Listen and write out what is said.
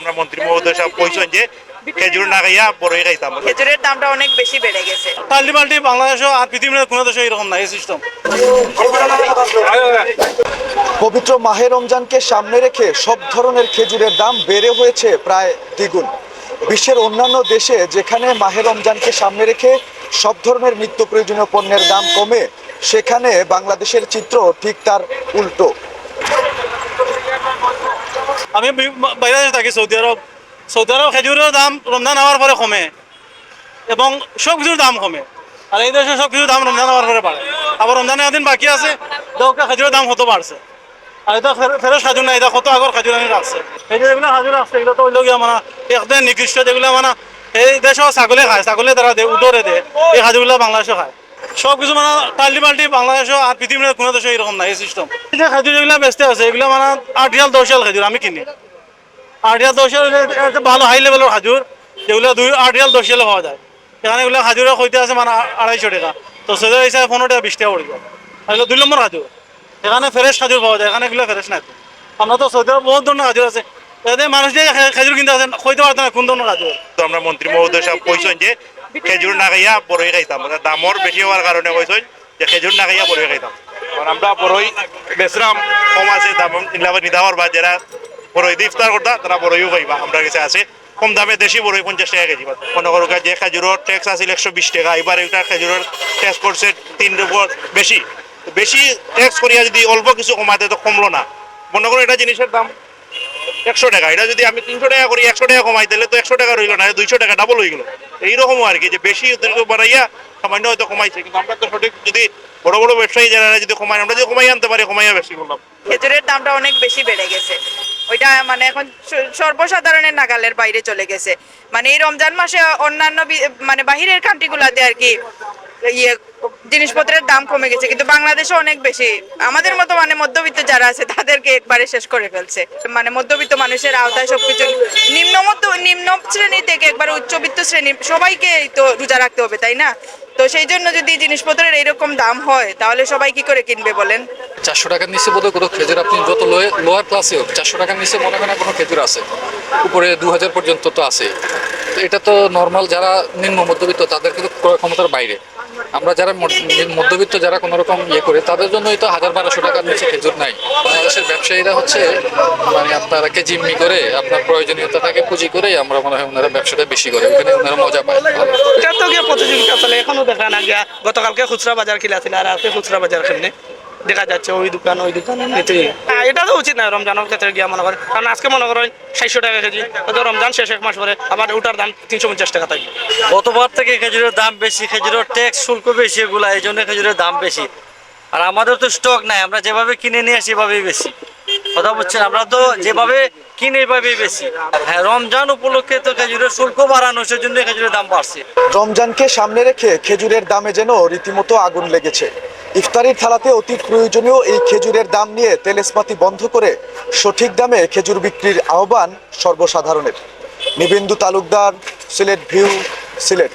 আমরা মন্ত্রী মহোদয় সাহেব কইছেন যে খেজুর না খাইয়া বড়ই খাইতাম। খেজুরের দামটা অনেক বেশি বেড়ে গেছে। পাল্টি বাংলাদেশও আর পৃথিবীর কোনো দেশে এরকম নাই সিস্টেম। পবিত্র মাহে রমজানকে সামনে রেখে সব ধরনের খেজুরের দাম বেড়ে হয়েছে প্রায় দ্বিগুণ। বিশ্বের অন্যান্য দেশে যেখানে মাহে রমজানকে সামনে রেখে সব ধরনের নিত্য প্রয়োজনীয় পণ্যের দাম কমে, সেখানে বাংলাদেশের চিত্র ঠিক তার উল্টো। আমি বাইরে থাকি সৌদি আরব খেজুরের দাম রমজান হওয়ার পরে কমে এবং সব কিছুর দাম কমে, আর এই দেশে সব কিছুর দাম রমজান হওয়ার পরে বাড়ে। আবার রমজানের দিন বাকি আছে, খেজুরের দাম কত বাড়ছে, আর এটা ফেরত খাজুর নাই, এটা কত আগর খাজুর আনি রাখছে। এই যে যেগুলো খাজুর আসছে এগুলো তো ওই লগিয়া মানে একদম নিকৃষ্ট, যেগুলো মানে এই দেশেও ছাগলে খায়, ছাগলে তারা দেয় উদরে দেয়, এই খাজুরগুলো বাংলাদেশও খায়। সব কিছু মানে পাল্টি বাংলাদেশও আর পৃথিবীর কোনো দেশে এরকম নাই এই সিস্টেম। এই যে খাজুর যেগুলো বেচতে আছে এগুলো মানে 8 রিয়াল 10 রিয়াল খাজুর আমি কিনি। 8 রিয়াল 10 রিয়াল ভালো হাই লেভেলের খাজুর, যেগুলো 8 রিয়াল 10 রিয়ালে পাওয়া যায়। এখানে এগুলো খাজুরের হইতে আছে মানে 250 টাকা, তো সেটা হিসাবে 15 টাকা 20 টাকা পড়ে যায়। এগুলো 2 নম্বর খাজুর। এখানে ফ্রেশ খাজুর পাওয়া যায়, এখানে এগুলো ফ্রেশ নাই। আমরা তো সৌদি আরব বহুত ধরনের খাজুর আছে, এতে মানুষ যে খেজুর কিনতে আসেন কইতে পারতো না কোন ধরনের খাজুর। তো আমরা মন্ত্রী মহোদয় সাহেব কইছেন যে খেজুর না খাইয়া বড়ই খাইতাম, দামর বেশি হওয়ার কারণে কইছেন যে খেজুর না খাইয়া বড়ই খাইতাম। কারণ আমরা বড়ই বেচরাম কম আছে দাম নিতে পারবা, যারা বড়ই দিয়ে ইফতার করতা তারা বড়ইও খাইবা। আমরা কাছে আছে কম দামে দেশি বড়ই 50 টাকা কেজি। মনে করো যে খেজুরের ট্যাক্স আছিল 120 টাকা, এবার এটা খেজুরের ট্যাক্স করছে 3 উপর বেশি। বেশি ট্যাক্স করিয়া যদি অল্প কিছু কমাতে তো কমলো না। মনে করো এটা জিনিসের দাম 100 টাকা, এটা যদি আমি 300 টাকা করি 100 টাকা কমাই দিলে তো 100 টাকা রইল না, 200 টাকা ডাবল হয়ে গেল। এইরকম আর কি, যে বেশি বাড়াইয়া সামান্য হয়তো কমাইছে, কিন্তু আমরা তো সঠিক যদি বড় বড় ব্যবসায়ী যারা যদি কমাই, আমরা যদি কমাই আনতে পারি কমাইয়া বেশি করলাম। খেজুরের দামটা অনেক বেশি বেড়ে গেছে, ওইটা মানে এখন সর্বসাধারণের নাগালের বাইরে চলে গেছে। মানে এই রমজান মাসে অন্যান্য মানে বাহিরের কান্ট্রিগুলাতে আর কি জিনিসপত্রের দাম কমে গেছে, কিন্তু বাংলাদেশে অনেক বেশি। আমাদের মতো মানে মধ্যবিত্ত যারা আছে তাদেরকে একবারে শেষ করে ফেলছে। মানে মধ্যবিত্ত মানুষের আওতায় সবকিছু নিম্ন শ্রেণী থেকে একবারে উচ্চবিত্ত শ্রেণী সবাইকে তো রোজা রাখতে হবে, তাই না? তো সেই জন্য যদি জিনিসপত্রের এইরকম দাম হয় তাহলে সবাই কি করে কিনবে বলেন? 400 টাকার নিচে বোধহয় কোনো খেজুর, আপনি যত লোয়ার ক্লাসে হোক 400 টাকার নিচে মনে হয় না কোনো খেজুর আছে। উপরে 2000 পর্যন্ত তো আছে। তো এটা তো নর্মাল যারা নিম্ন মধ্যবিত্ত তাদের কিন্তু ক্রয় ক্ষমতার বাইরে। আমরা যারা মধ্যবিত্ত যারা কোনো রকম করে তাদের জন্যই তো 1000-1200 টাকার নিচে খেজুর নাই। বাংলাদেশের ব্যবসায়ীরা হচ্ছে মানে আপনারাকে জিম্মি করে আপনার প্রয়োজনীয়তাটাকে পুঁজি করে আমরা মনে হয় ওনারা ব্যবসাটা বেশি করে, ওখানে ওনারা মজা পায়। এটা তো গিয়ে প্রতিযোগিতা চলে, এখনো দেখা না গিয়া। গতকালকে খুচরা বাজার কিলা ছিল, আর আজকে খুচরা বাজার খেলনে দেখা যাচ্ছে ওই দোকান নিতে। এটা তো উচিত না রমজানের ক্ষেত্রে গিয়া মনে করেন, কারণ আজকে মনে করেন 600 টাকা কেজি, হয়তো রমজান শেষ 1 মাস পরে আবার ওটার দাম 350 টাকা থাকবে। গতবার থেকে খেজুরের দাম বেশি, খেজুরের ট্যাক্স শুল্ক বেশি, এগুলা এই জন্য খেজুরের দাম বেশি। আর আমাদের তো স্টক নাই, আমরা যেভাবে কিনে নিয়ে আসি সেভাবেই বেশি। কথা বলছেন, আমরা তো যেভাবে কিনে এভাবেই বেশি। হ্যাঁ, রমজান উপলক্ষে তো খেজুরের শুল্ক বাড়ানো, সেজন্য খেজুরের দাম বাড়ছে। রমজানকে সামনে রেখে খেজুরের দামে যেন রীতিমতো আগুন লেগেছে। ইফতারির থালাতে অতি প্রয়োজনীয় এই খেজুরের দাম নিয়ে তেলেসমাতি বন্ধ করে সঠিক দামে খেজুর বিক্রির আহ্বান সর্বসাধারণের। নিবেন্দু তালুকদার, সিলেট ভিউ, সিলেট।